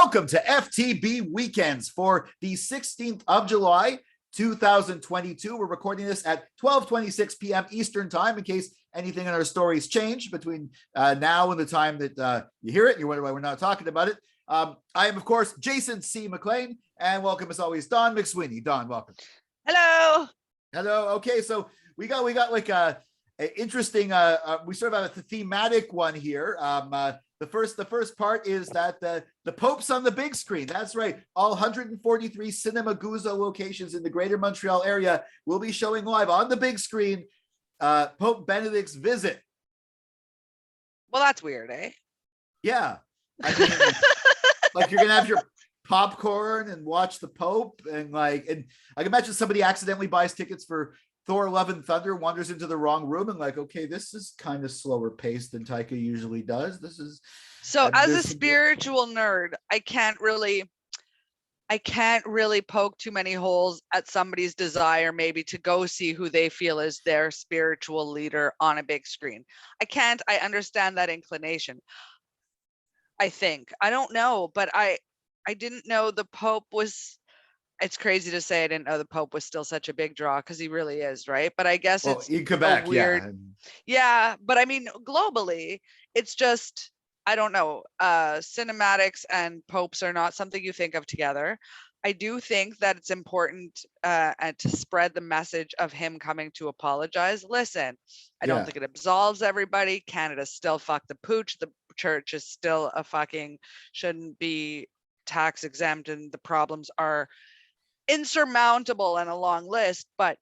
welcome to FTB Weekends for the 16th of July, 2022. We're recording this at 12:26 p.m. Eastern Time in case anything in our stories change between now and the time that you hear it and you wonder why we're not talking about it. I am, of course, Jason C. McLean, and welcome as always, Dawn McSweeney. Dawn, welcome. Hello. Hello. Okay, so we got like a interesting. We sort of have a thematic one here. The first part is that the Pope's on the big screen. That's right. All 143 Cinema Guzzo locations in the greater Montreal area will be showing live on the big screen Pope Benedict's visit. Well, that's weird, eh? Yeah. I mean, like you're gonna have your popcorn and watch the Pope, and I can imagine somebody accidentally buys tickets for Thor: Love and Thunder, wanders into the wrong room, and okay, this is kind of slower paced than Taika usually does. This is so. As a spiritual nerd, I can't really poke too many holes at somebody's desire, maybe to go see who they feel is their spiritual leader on a big screen. I understand that inclination. I think. I don't know, but I didn't know the Pope was. It's crazy to say I didn't know the Pope was still such a big draw, because he really is, right? But I guess it's in Quebec, weird. Yeah, but I mean, globally, it's just, I don't know. Cinematics and popes are not something you think of together. I do think that it's important and to spread the message of him coming to apologize. Listen, I don't think it absolves everybody. Canada still fucked the pooch. The church is still shouldn't be tax exempt, and the problems are insurmountable and a long list, but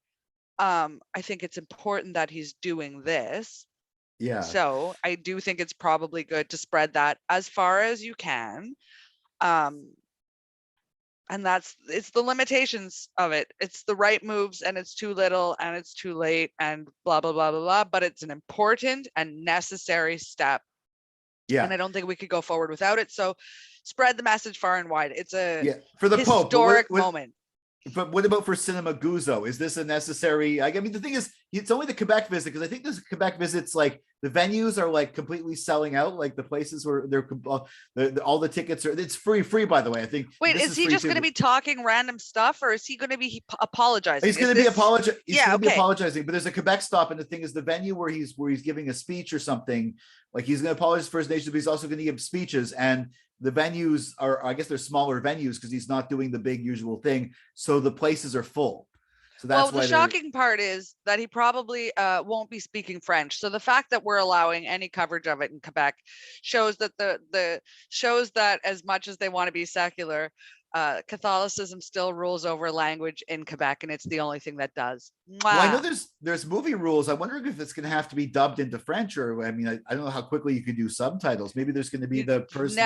I think it's important that he's doing this. Yeah. So I do think it's probably good to spread that as far as you can. And it's the limitations of it. It's the right moves, and it's too little and it's too late and blah, blah, blah, blah, blah. But it's an important and necessary step. Yeah. And I don't think we could go forward without it. So spread the message far and wide. It's a for the historic moment. But what about for Cinema Guzzo? Is this a necessary? I mean, the thing is, it's only the Quebec visit, because I think this Quebec visits, the venues are completely selling out. Like the places where they're all the tickets are. It's free, by the way. I think. Wait, is he just going to be talking random stuff, or is he going to be apologizing? He's going to be apologizing. He's going to be apologizing. But there's a Quebec stop, and the thing is, the venue where he's giving a speech or something. Like he's going to apologize to First Nations, but he's also going to give speeches. And the venues are, I guess they're smaller venues because he's not doing the big usual thing. So the places are full. So that's the shocking part is that he probably won't be speaking French. So the fact that we're allowing any coverage of it in Quebec shows that shows that as much as they want to be secular, Catholicism still rules over language in Quebec, and it's the only thing that does. Well, I know there's movie rules. I'm wondering if it's going to have to be dubbed into French, or I mean, I don't know how quickly you could do subtitles. Maybe there's going to be the person.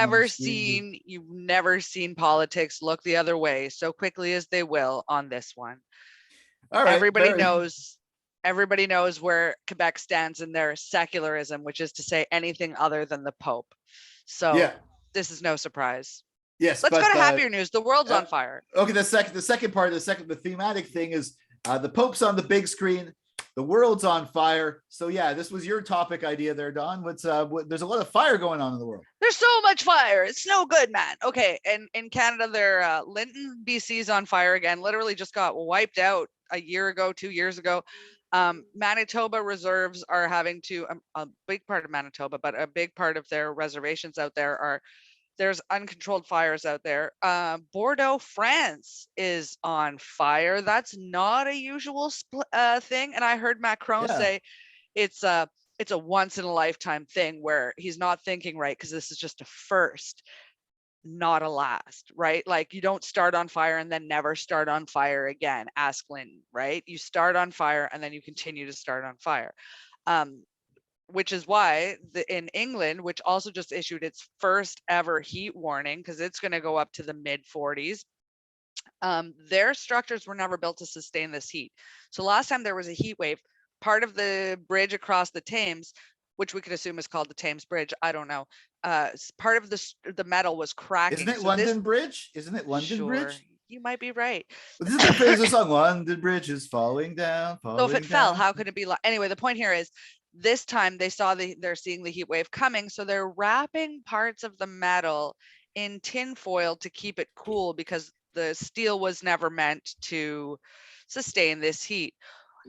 You've never seen politics look the other way so quickly as they will on this one. All right, everybody knows where Quebec stands in their secularism, which is to say anything other than the Pope. So this is no surprise. Yes, let's go to happier news. The world's on fire. Okay, the second part, the thematic thing is the Pope's on the big screen, the world's on fire. So yeah, this was your topic idea there, Don. There's a lot of fire going on in the world. There's so much fire. It's no good, man. Okay, and in Canada, Linton, BC's on fire again. Literally just got wiped out a year ago, 2 years ago. Manitoba reserves are having to a big part of Manitoba, but a big part of their reservations out there there's uncontrolled fires out there. Bordeaux, France is on fire. That's not a usual thing. And I heard Macron say it's a once in a lifetime thing, where he's not thinking right, because this is just a first, not a last, right? Like you don't start on fire and then never start on fire again. Ask Lynn, right? You start on fire and then you continue to start on fire. Which is why in England, which also just issued its first ever heat warning, because it's going to go up to the mid 40s, their structures were never built to sustain this heat. So last time there was a heat wave, part of the bridge across the Thames, which we could assume is called the Thames Bridge, I don't know, part of the metal was cracking. Isn't it London Bridge? Isn't it London Bridge? You might be right. This is the famous song, London Bridge is falling down. So if it fell, how could it be? Anyway, the point here is, this time they saw they're seeing the heat wave coming, so they're wrapping parts of the metal in tin foil to keep it cool because the steel was never meant to sustain this heat.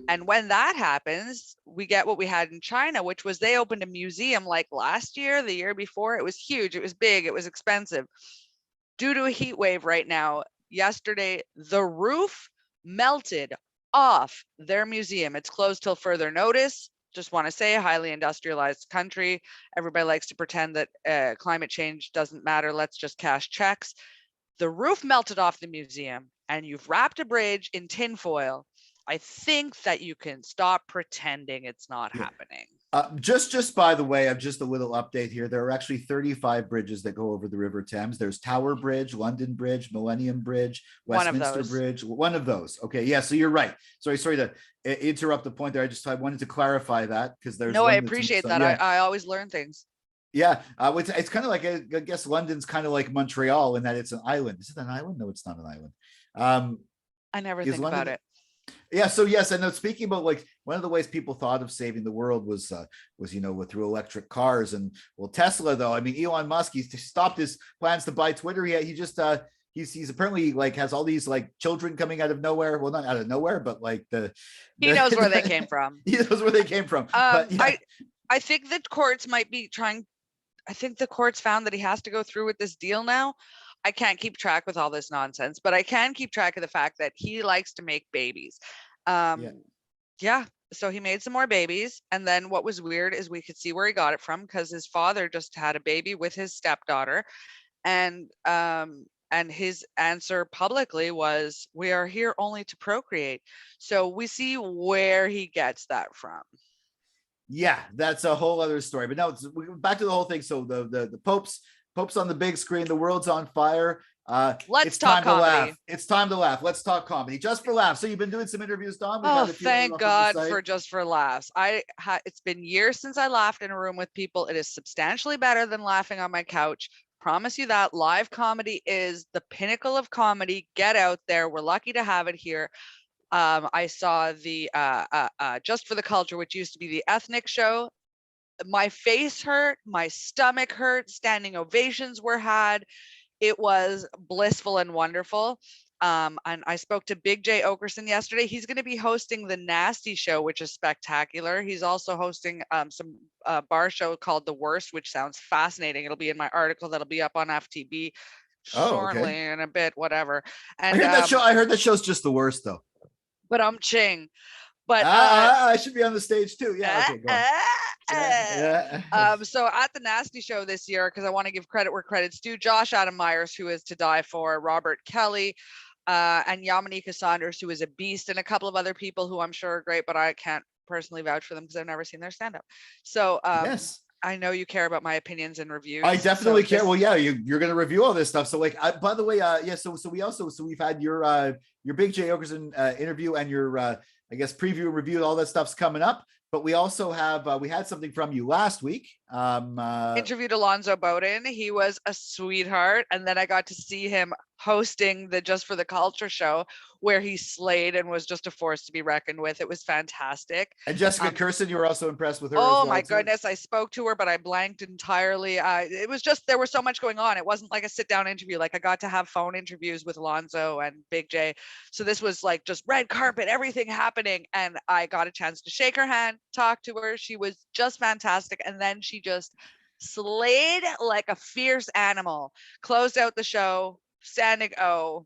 And when that happens, we get what we had in China, which was they opened a museum like last year, the year before. It was huge, it was big, it was expensive. Due to a heat wave right now, yesterday, the roof melted off their museum. It's closed till further notice. Just want to say, a highly industrialized country. Everybody likes to pretend that climate change doesn't matter. Let's just cash checks. The roof melted off the museum, and you've wrapped a bridge in tinfoil. I think that you can stop pretending it's not happening. Just by the way, I've just a little update here. There are actually 35 bridges that go over the River Thames. There's Tower Bridge, London Bridge, Millennium Bridge, Westminster Bridge. One of those. Okay, yeah. So you're right. Sorry to interrupt the point there. I wanted to clarify that because there's. No, I appreciate that. Yeah. I always learn things. Yeah, it's kind of like I guess London's kind of like Montreal in that it's an island. Is it an island? No, it's not an island. I never think about it. Yeah. So yes, and speaking about like one of the ways people thought of saving the world was through electric cars. And well, Tesla though, I mean, Elon Musk, he's stopped his plans to buy Twitter. He just he's apparently like has all these like children coming out of nowhere. Well, not out of nowhere, but like he knows where they came from. He knows where they came from. But, yeah. I think that courts might be trying. I think the courts found that he has to go through with this deal now. I can't keep track with all this nonsense, but I can keep track of the fact that he likes to make babies. Yeah. So he made some more babies. And then what was weird is we could see where he got it from because his father just had a baby with his stepdaughter. And his answer publicly was, "We are here only to procreate." So we see where he gets that from. Yeah, that's a whole other story. But now back to the whole thing. So the Pope's on the big screen. The world's on fire. Let's talk comedy. It's time to laugh. Let's talk comedy. Just for laughs. So you've been doing some interviews, Dawn. Oh, thank God for Just for Laughs. It's been years since I laughed in a room with people. It is substantially better than laughing on my couch. Promise you that. Live comedy is the pinnacle of comedy. Get out there. We're lucky to have it here. I saw the Just for the Culture, which used to be the ethnic show. My face hurt, my stomach hurt, standing ovations were had. It was blissful and wonderful. And I spoke to Big J Okerson yesterday. He's going to be hosting the Nasty Show, which is spectacular. He's also hosting some bar show called The Worst, which sounds fascinating. It'll be in my article that'll be up on FTB shortly in a bit, whatever. And I heard that show's just the worst though. But I'm ching. But I should be on the stage too. Yeah. Okay, go on. So at the Nasty Show this year, because I want to give credit where credit's due, Josh Adam Myers, who is to die for, Robert Kelly, and Yamanika Saunders, who is a beast, and a couple of other people who I'm sure are great, but I can't personally vouch for them because I've never seen their stand-up. So yes. I know you care about my opinions and reviews. I definitely care. Well, yeah, you're going to review all this stuff. So like, by the way, yeah. So we've had your Big J Okerson interview and your I guess preview review. All that stuff's coming up. But we also have we had something from you last week. Interviewed Alonzo Bowden. He was a sweetheart, and then I got to see him hosting the Just for the Culture show, where he slayed and was just a force to be reckoned with. It was fantastic. And Jessica Kirsten, you were also impressed with her. Oh my goodness, I spoke to her, but I blanked entirely. It was just, there was so much going on. It wasn't like a sit down interview. Like I got to have phone interviews with Alonzo and Big J. So this was like just red carpet, everything happening. And I got a chance to shake her hand, talk to her. She was just fantastic. And then she just slayed like a fierce animal, closed out the show, standing O.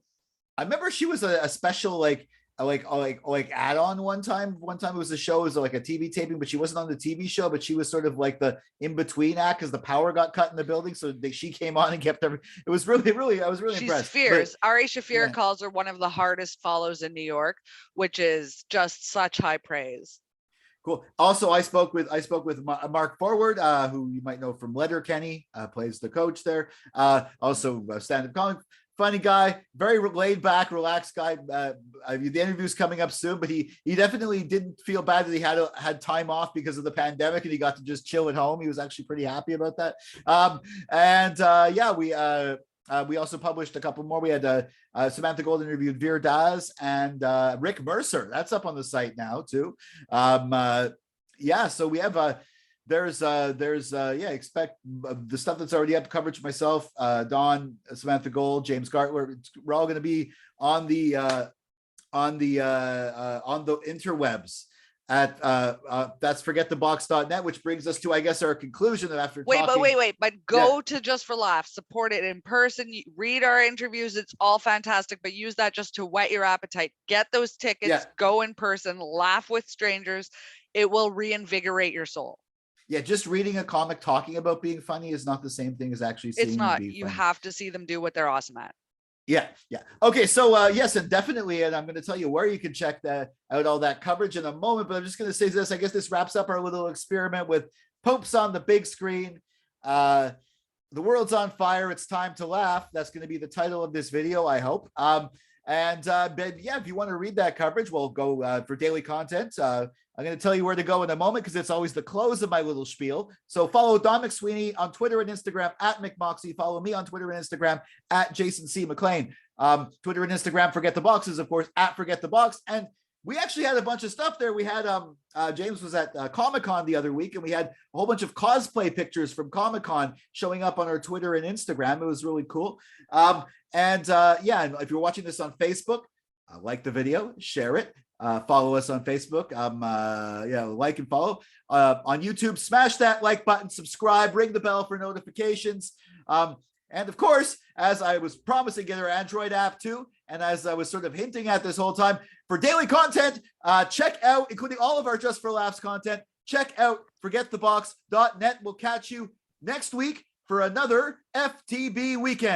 I remember she was a special like add-on one time. One time it was a show, it was like a TV taping, but she wasn't on the TV show, but she was sort of like the in-between act because the power got cut in the building. So she came on and kept every. It was really, I was really impressed. She's fierce. Ari Shafir calls her one of the hardest follows in New York, which is just such high praise. Cool. Also, I spoke with Mark Forward, who you might know from Letterkenny, plays the coach there. Also stand-up comic. Funny guy, very laid back, relaxed guy. The interview's coming up soon, but he definitely didn't feel bad that he had time off because of the pandemic and he got to just chill at home. He was actually pretty happy about that. We also published a couple more. We had Samantha Gold interviewed Veer Daz and Rick Mercer. That's up on the site now too. So we have expect the stuff that's already up coverage myself, Dawn, Samantha Gold, James Gartler. We're all going to be on the interwebs at that's forgetthebox.net, which brings us to, I guess, our conclusion that after but go to Just for Laughs, support it in person, read our interviews. It's all fantastic, but use that just to whet your appetite. Get those tickets, go in person, laugh with strangers. It will reinvigorate your soul. Yeah, just reading a comic talking about being funny is not the same thing as actually seeing it's not them be you funny. have to see them do what they're awesome at. Yeah. Okay, so yes, and definitely, and I'm going to tell you where you can check out all that coverage in a moment, but I'm just going to say this. I guess this wraps up our little experiment with Popes on the big screen. The world's on fire. It's time to laugh. That's going to be the title of this video, I hope. But yeah, if you want to read that coverage, we'll go for daily content. I'm going to tell you where to go in a moment because it's always the close of my little spiel. So follow Dawn McSweeney on Twitter and Instagram at McMoxie. Follow me on Twitter and Instagram at Jason C. McLean. Twitter and Instagram, Forget the Boxes, of course, at Forget the Box. And we actually had a bunch of stuff there. We had James was at Comic-Con the other week, and we had a whole bunch of cosplay pictures from Comic-Con showing up on our Twitter and Instagram. It was really cool. And if you're watching this on Facebook, like the video, share it. Follow us on Facebook. Like and follow. On YouTube, smash that like button, subscribe, ring the bell for notifications. And of course, as I was promising, get our Android app too. And as I was sort of hinting at this whole time, for daily content, check out, including all of our Just for Laughs content, check out forgetthebox.net. We'll catch you next week for another FTB weekend.